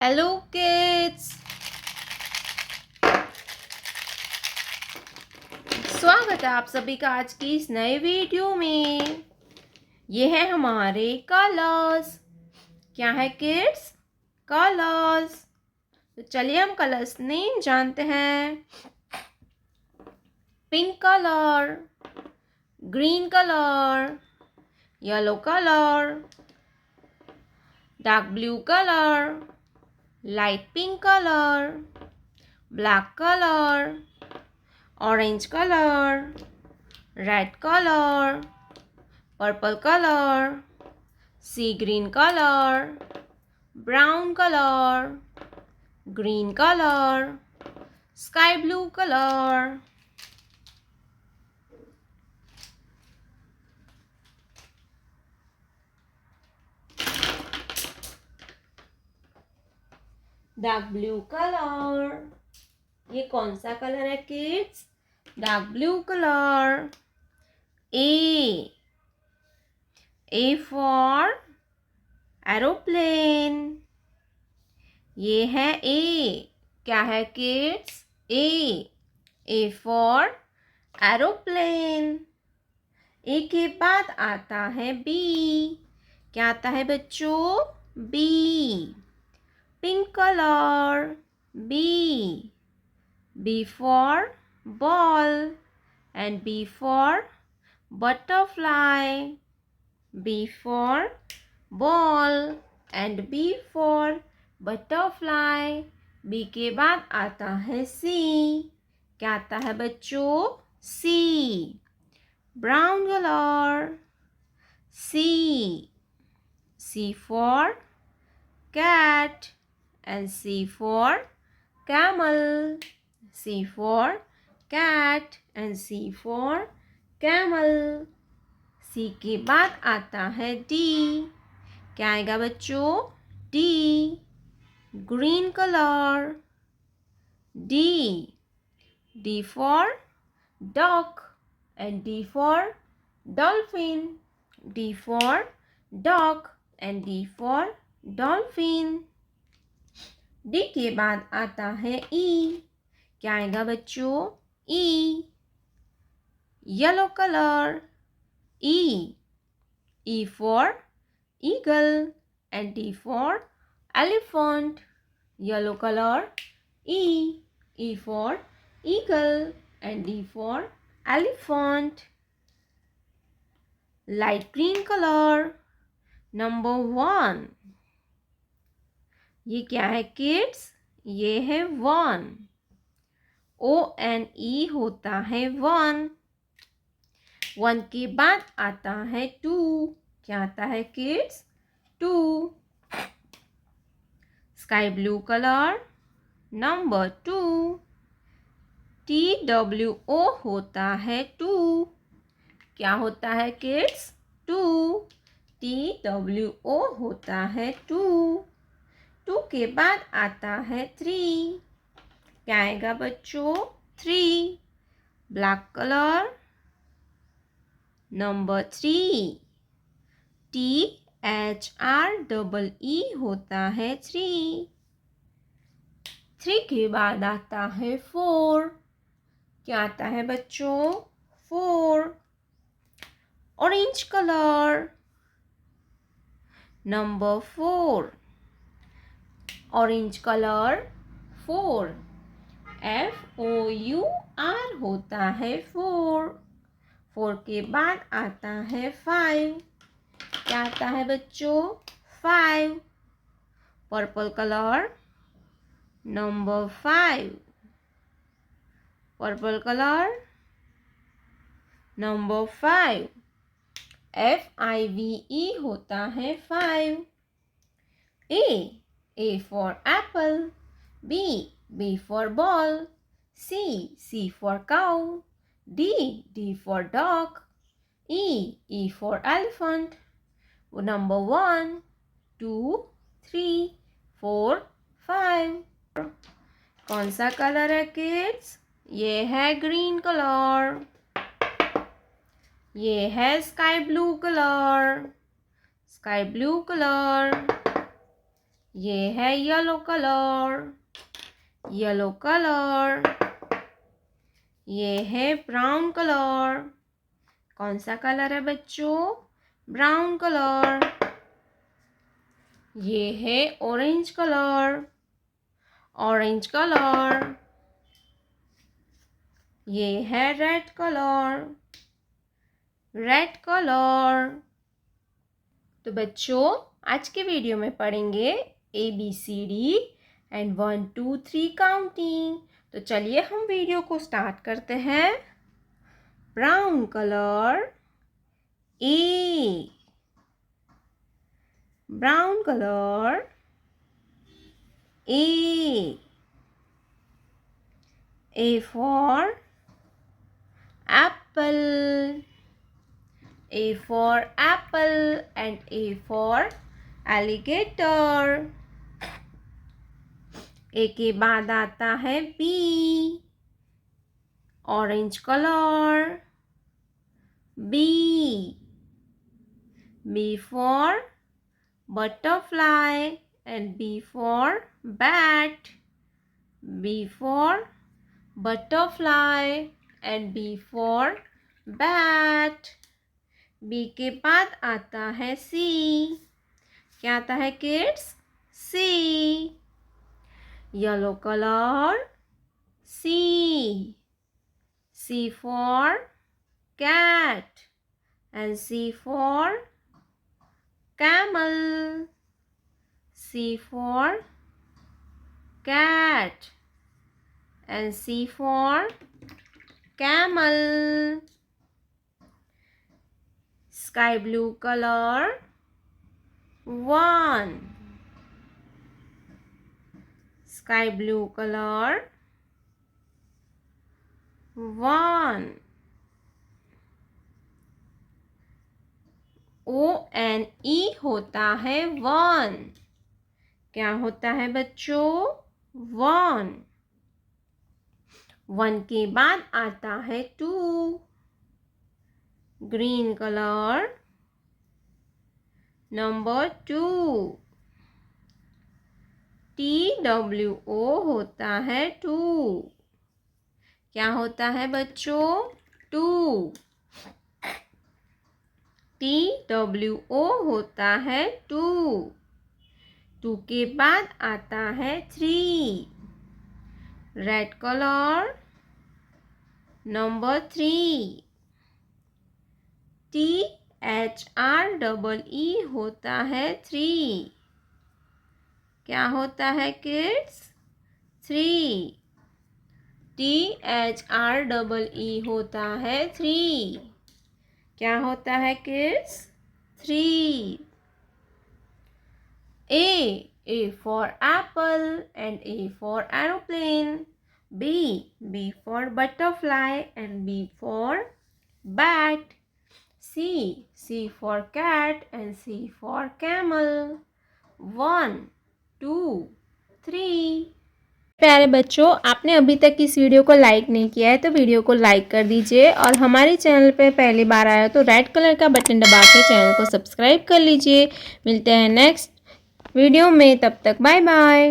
Hello kids, स्वागत है आप सभी का आज की इस नए वीडियो में। ये है हमारे कलर्स। क्या है किड्स? कलर्स। तो चलिए हम कलर्स नेम जानते हैं। Pink colour, green colour, yellow colour, dark blue colour, light pink colour, black colour, orange colour, red colour, purple colour, sea green color, brown color, green color, sky blue color. Dark blue colour. ये कौन सा colour है kids? Dark blue colour. A for aeroplane. ये है A. क्या है kids? A for aeroplane. A के बाद आता है बी। क्या आता है बच्चों? B. Pink colour. B. B for ball and B for butterfly. B for ball and B for butterfly. B के बाद आता है सी। क्या आता है बच्चों? सी। brown color. C for cat and C for camel. C for cat and C for camel. C के बाद आता है D. क्या आएगा बच्चों? D. green color. D. D for duck and D for dolphin. D for dog and D for dolphin. D के बाद आता है E. क्या आएगा बच्चों? E. yellow color. E. E for eagle and D for elephant. Yellow color. E. E for eagle and D for elephant. Light green color. Number 1. ये क्या है किड्स? ये है 1. ONE होता है 1. 1 के बाद आता है 2. क्या आता है kids? 2. Sky blue color. Number 2. TWO होता है 2. क्या होता है किड्स? 2. TWO होता है 2. 2 के बाद आता है 3. क्या आएगा बच्चों? 3. Black colour. नंबर 3. THREE होता है 3. 3 के बाद आता है 4. क्या आता है बच्चों? 4. Orange colour. Number 4. Orange colour. 4. FOUR होता है 4. 4 के बाद आता है 5. क्या आता है बच्चों? 5. Purple colour. Number 5. Purple colour. Number 5. FIVE होता है 5. A for apple. B for ball. C for cow. D for dog. E for elephant. Number 1, 2, 3, 4, 5. कौन सा कलर है किड्स? ये है ग्रीन कलर. ये है sky blue colour. Sky blue colour. ये है येलो कलर, येलो कलर। ये है ब्राउन कलर। कौन सा कलर है बच्चों? Brown colour. ये है ऑरेंज कलर, ऑरेंज कलर। ये है रेड कलर, रेड कलर। तो बच्चों आज के वीडियो में पढ़ेंगे ABCD एंड 1 2 3 काउंटिंग। तो चलिए हम वीडियो को स्टार्ट करते हैं। Brown colour A, brown colour A for apple, A for apple and A for alligator। A के बाद आता है B, orange colour B, B for butterfly and B for bat, B for butterfly and B for bat। B के बाद आता है C। क्या आता है kids? C, yellow colour C, C for cat and C for camel, C for cat and C for camel। Sky blue color 1, sky blue color 1। ONE होता है 1। क्या होता है बच्चों? 1। 1 के बाद आता है 2, ग्रीन कलर नंबर 2। TWO होता है 2। क्या होता है बच्चों? 2। TWO होता है 2। 2 के बाद आता है 3, रेड कलर नंबर 3। THREE होता है 3। क्या होता है किड्स? 3। THREE होता है 3। क्या होता है kids? 3। A for apple and A for aeroplane, B for butterfly and B for bat, C for cat and C for camel। 1 2 3। प्यारे बच्चों, आपने अभी तक इस वीडियो को लाइक नहीं किया है तो वीडियो को लाइक कर दीजिए और हमारे चैनल पे पहली बार आया तो रेड कलर का बटन दबा के चैनल को सब्सक्राइब कर लीजिए। मिलते हैं नेक्स्ट वीडियो में, तब तक बाय बाय।